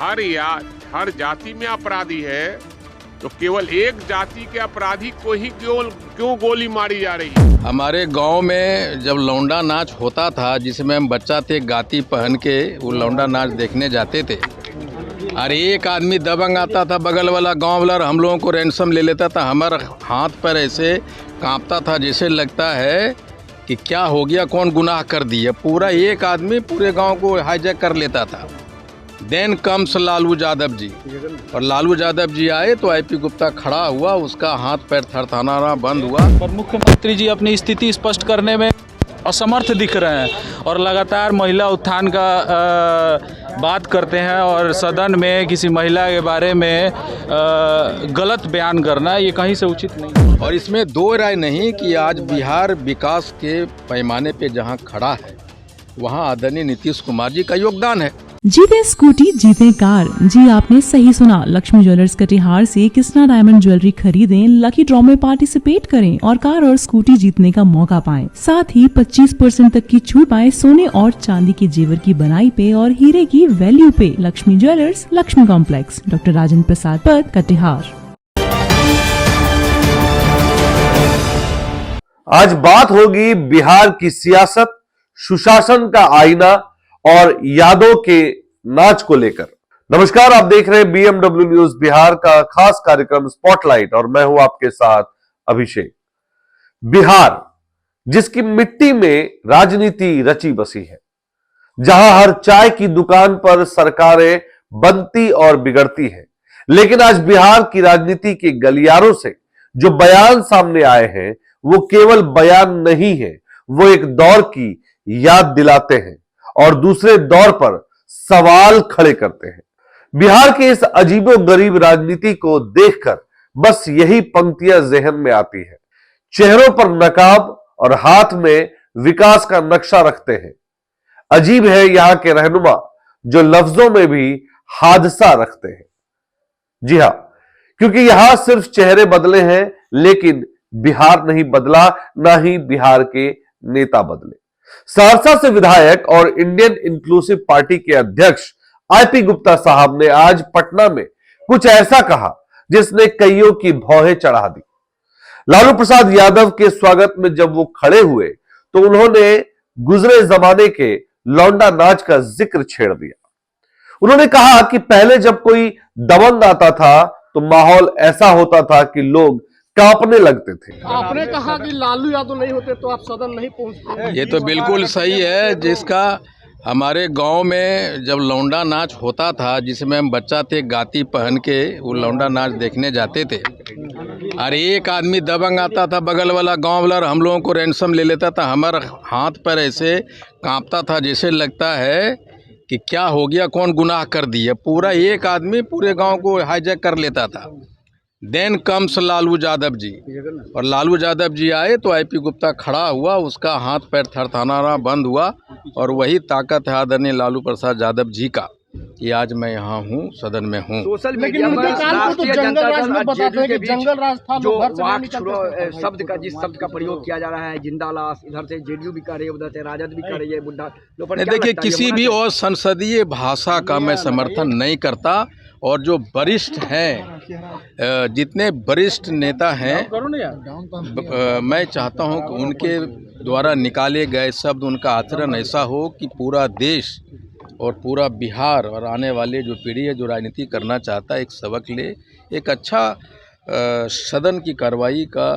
हर जाति में अपराधी है, तो केवल एक जाति के अपराधी को ही क्यों गोली मारी जा रही है? हमारे गांव में जब लौंडा नाच होता था, जिसमें हम बच्चा थे, गाती पहन के वो लौंडा नाच देखने जाते थे। अरे एक आदमी दबंग आता था, बगल वाला गांव वाला हम लोगों को रैंसम ले लेता था। हमारा हाथ पैर ऐसे कांपता था, जैसे लगता है कि क्या हो गया, कौन गुनाह कर दिया। पूरा एक आदमी पूरे गांव को हाईजैक कर लेता था। देन कम्स लालू यादव जी, और लालू यादव जी आए तो आईपी गुप्ता खड़ा हुआ, उसका हाथ पैर थरथराना बंद हुआ। पर मुख्यमंत्री जी अपनी स्थिति स्पष्ट करने में असमर्थ दिख रहे हैं और लगातार महिला उत्थान का बात करते हैं, और सदन में किसी महिला के बारे में गलत बयान करना ये कहीं से उचित नहीं। और इसमें दो राय नहीं कि आज बिहार विकास के पैमाने पे जहां खड़ा है, वहां आदरणीय नीतीश कुमार जी का योगदान है। जीते स्कूटी जीते कार। जी आपने सही सुना, लक्ष्मी ज्वेलर्स कटिहार से कृष्णा डायमंड ज्वेलरी खरीदें, लकी ड्रॉ में पार्टिसिपेट करें और कार और स्कूटी जीतने का मौका पाएं। साथ ही 25% तक की छूट पाएं सोने और चांदी के जेवर की बनाई पे और हीरे की वैल्यू पे। Lakshmi jewellers, Lakshmi complex, doctor Rajendra Prasad पथ, कटिहार। आज बात होगी बिहार की सियासत, सुशासन का आईना और यादों के नाच को लेकर। नमस्कार, आप देख रहे हैं बीएमडब्ल्यू न्यूज बिहार का खास कार्यक्रम स्पॉटलाइट और मैं हूं आपके साथ अभिषेक। बिहार, जिसकी मिट्टी में राजनीति रची बसी है, जहां हर चाय की दुकान पर सरकारें बनती और बिगड़ती हैं, लेकिन आज बिहार की राजनीति के गलियारों से जो बयान सामने आए हैं, वो केवल बयान नहीं है, वो एक दौर की याद दिलाते हैं और दूसरे दौर पर सवाल खड़े करते हैं। बिहार के इस अजीबोगरीब राजनीति को देखकर बस यही पंक्तियां जहन में आती है। चेहरों पर नकाब और हाथ में विकास का नक्शा रखते हैं। अजीब है यहां के रहनुमा जो लफ्जों में भी हादसा रखते हैं। जी हां, क्योंकि यहां सिर्फ चेहरे बदले हैं, लेकिन बिहार नहीं बदला, ना ही बिहार के नेता बदले। सहरसा से विधायक और इंडियन इंक्लूसिव पार्टी के अध्यक्ष आईपी गुप्ता साहब ने आज पटना में कुछ ऐसा कहा जिसने कईयों की भौहें चढ़ा दी। लालू प्रसाद यादव के स्वागत में जब वो खड़े हुए तो उन्होंने गुजरे जमाने के लौंडा नाच का जिक्र छेड़ दिया। उन्होंने कहा कि पहले जब कोई दबंग आता था तो माहौल ऐसा होता था कि लोग कांपने लगते थे। आपने कहा कि लालू यादव नहीं होते तो आप सदन नहीं पहुंचते। ये तो बिल्कुल सही है। जिसका हमारे गांव में जब लौंडा नाच होता था, जिसमें हम बच्चा थे, गाती पहन के वो लौंडा नाच देखने जाते थे। अरे एक आदमी दबंग आता था, बगल वाला गांव वाला हम लोगों को रैंसम ले लेता था। हमारा हाथ पैर ऐसे कांपता था, जैसे लगता है कि क्या हो गया, कौन गुनाह कर दिया। पूरा एक आदमी पूरे गाँव को हाईजैक कर लेता था। देन कम्स लालू यादव जी, और लालू यादव जी आए तो आईपी गुप्ता खड़ा हुआ, उसका हाथ पैर थरथराना बंद हुआ, और वही ताकत है आदरणीय लालू प्रसाद यादव जी का कि आज मैं यहाँ हूँ, सदन में हूँ। सोशल मीडिया में राष्ट्रीय जनता दल और जेडीयू के बीच जो वाक शब्द का, जिस शब्द का प्रयोग किया जा रहा है, जिंदा लाश, इधर से जेडीयू भी कर रही है, उधर से राजद भी कर रही है, बुड्ढा। देखिए, किसी भी और संसदीय भाषा का मैं समर्थन नहीं करता, और जो वरिष्ठ हैं, जितने वरिष्ठ नेता हैं, मैं चाहता हूं कि उनके द्वारा निकाले गए शब्द, उनका आचरण ऐसा हो कि पूरा देश और पूरा बिहार और आने वाले जो पीढ़ी है, जो राजनीति करना चाहता है, एक सबक ले। एक अच्छा सदन की कार्रवाई का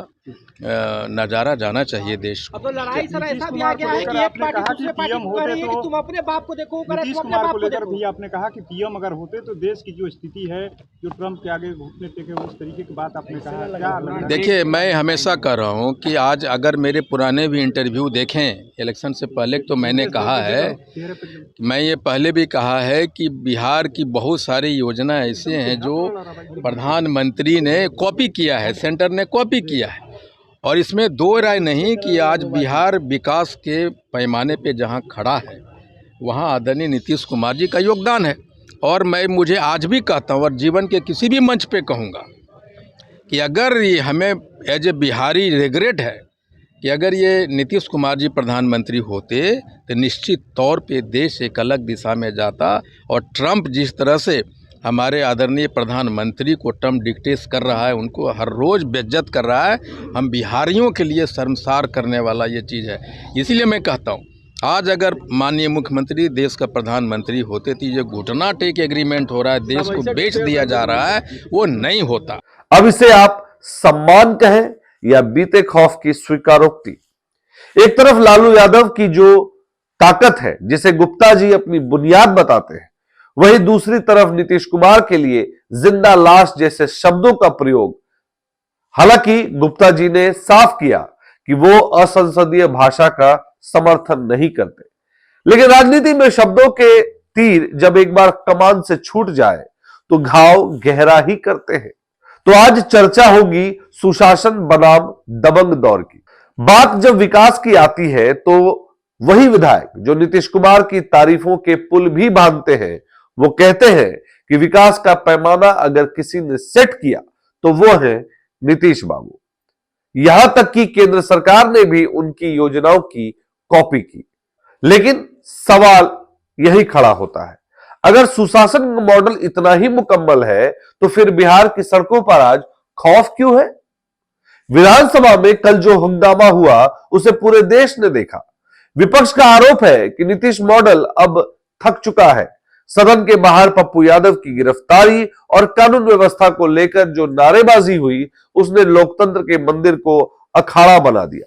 नज़ारा जाना चाहिए देश को। अब तो लड़ाई सर ऐसा भी आ गया है कि एक पार्टी दूसरे पार्टी को कह रही है कि तुम अपने बाप को देखो, नीतीश कुमार को लेकर भी आपने कहा कि पीएम अगर होते तो देश की जो स्थिति है, जो ट्रंप के आगे घुटने टेके, उस तरीके की बात आपने कहा। क्या देखिए, मैं हमेशा कह रहा हूं कि आज अगर मेरे पुराने भी इंटरव्यू देखें इलेक्शन से पहले, तो मैंने कहा है, मैं ये पहले भी कहा है कि बिहार की बहुत सारी योजना ऐसे हैं जो प्रधानमंत्री ने कॉपी किया है, सेंटर ने कॉपी किया है। और इसमें दो राय नहीं कि आज बिहार विकास के पैमाने पे जहां खड़ा है, वहां आदरणीय नीतीश कुमार जी का योगदान है। और मैं मुझे आज भी कहता हूं और जीवन के किसी भी मंच पे कहूंगा कि अगर ये हमें एज ए बिहारी रिग्रेट है कि अगर ये नीतीश कुमार जी प्रधानमंत्री होते तो निश्चित तौर पे देश एक अलग दिशा में जाता। और ट्रंप जिस तरह से हमारे आदरणीय प्रधानमंत्री को टर्म डिक्टेट कर रहा है, उनको हर रोज़ बेइज्जत कर रहा है। हम बिहारियों के लिए शर्मसार करने वाला ये चीज़ है। इसीलिए मैं कहता हूँ, आज अगर माननीय मुख्यमंत्री देश का प्रधानमंत्री होते तो ये घुटना टेक एग्रीमेंट हो रहा है, देश को बेच दिया जा रहा है, वो नहीं होता। अब इसे आप सम्मान कहें या बीते खौफ की स्वीकारोक्ति। एक तरफ लालू यादव की जो ताकत है, जिसे गुप्ता जी अपनी बुनियाद बताते हैं, वहीं दूसरी तरफ नीतीश कुमार के लिए जिंदा लाश जैसे शब्दों का प्रयोग। हालांकि गुप्ता जी ने साफ किया कि वो असंसदीय भाषा का समर्थन नहीं करते, लेकिन राजनीति में शब्दों के तीर जब एक बार कमान से छूट जाए तो घाव गहरा ही करते हैं। तो आज चर्चा होगी सुशासन बनाम दबंग दौर की। बात जब विकास की आती है तो वही विधायक जो नीतीश कुमार की तारीफों के पुल भी बांधते हैं, वो कहते हैं कि विकास का पैमाना अगर किसी ने सेट किया तो वो है नीतीश बाबू। यहां तक कि केंद्र सरकार ने भी उनकी योजनाओं की कॉपी की। लेकिन सवाल यही खड़ा होता है, अगर सुशासन मॉडल इतना ही मुकम्मल है तो फिर बिहार की सड़कों पर आज खौफ क्यों है? विधानसभा में कल जो हंगामा हुआ उसे पूरे देश ने देखा। विपक्ष का आरोप है कि नीतीश मॉडल अब थक चुका है। सदन के बाहर पप्पू यादव की गिरफ्तारी और कानून व्यवस्था को लेकर जो नारेबाजी हुई, उसने लोकतंत्र के मंदिर को अखाड़ा बना दिया।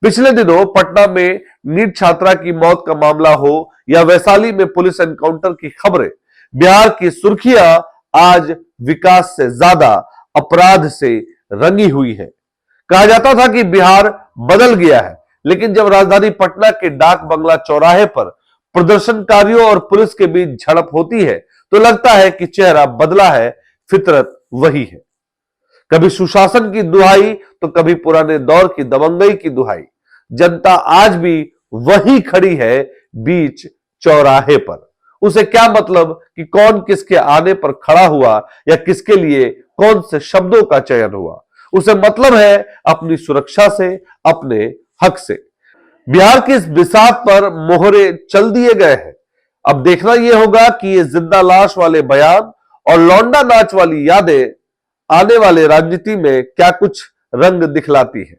पिछले दिनों पटना में नीट छात्रा की मौत का मामला हो या वैशाली में पुलिस एनकाउंटर की खबरें, बिहार की सुर्खियां आज विकास से ज्यादा अपराध से रंगी हुई है। कहा जाता था कि बिहार बदल गया है, लेकिन जब राजधानी पटना के डाक बंगला चौराहे पर प्रदर्शनकारियों और पुलिस के बीच झड़प होती है तो लगता है कि चेहरा बदला है, फितरत वही है। कभी सुशासन की दुहाई तो कभी पुराने दौर की दबंगई की दुहाई। जनता आज भी वही खड़ी है बीच चौराहे पर। उसे क्या मतलब कि कौन किसके आने पर खड़ा हुआ या किसके लिए कौन से शब्दों का चयन हुआ। उसे मतलब है अपनी सुरक्षा से, अपने हक से। बिहार की इस बिसात पर मोहरे चल दिए गए हैं। अब देखना यह होगा कि ये जिंदा लाश वाले बयान और लौंडा नाच वाली यादें आने वाले राजनीति में क्या कुछ रंग दिखलाती है।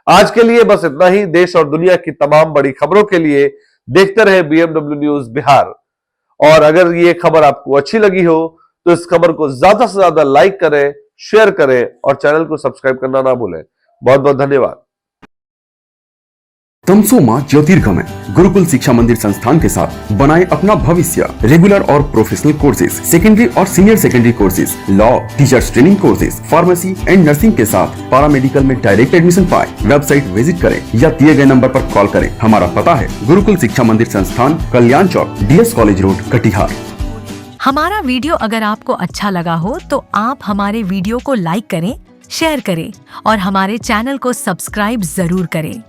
आज के लिए बस इतना ही। देश और दुनिया की तमाम बड़ी खबरों के लिए देखते रहे BMW न्यूज बिहार। और अगर ये खबर आपको अच्छी लगी हो तो इस खबर को ज्यादा से ज्यादा लाइक करें, शेयर करें और चैनल को सब्सक्राइब करना ना भूलें। बहुत बहुत धन्यवाद। तमसोमा ज्योतिर्गमय गुरुकुल शिक्षा मंदिर संस्थान के साथ बनाए अपना भविष्य। रेगुलर और प्रोफेशनल कोर्सेज, सेकेंडरी और senior secondary courses, law, teachers training courses, pharmacy and nursing के साथ पैरामेडिकल में डायरेक्ट एडमिशन पाए। वेबसाइट विजिट करें या दिए गए नंबर पर कॉल करें। हमारा पता है गुरुकुल शिक्षा मंदिर संस्थान, कल्याण चौक, DS कॉलेज रोड, कटिहार। हमारा वीडियो अगर आपको अच्छा लगा हो तो आप हमारे वीडियो को लाइक करें, शेयर करें और हमारे चैनल को सब्सक्राइब जरूर करें।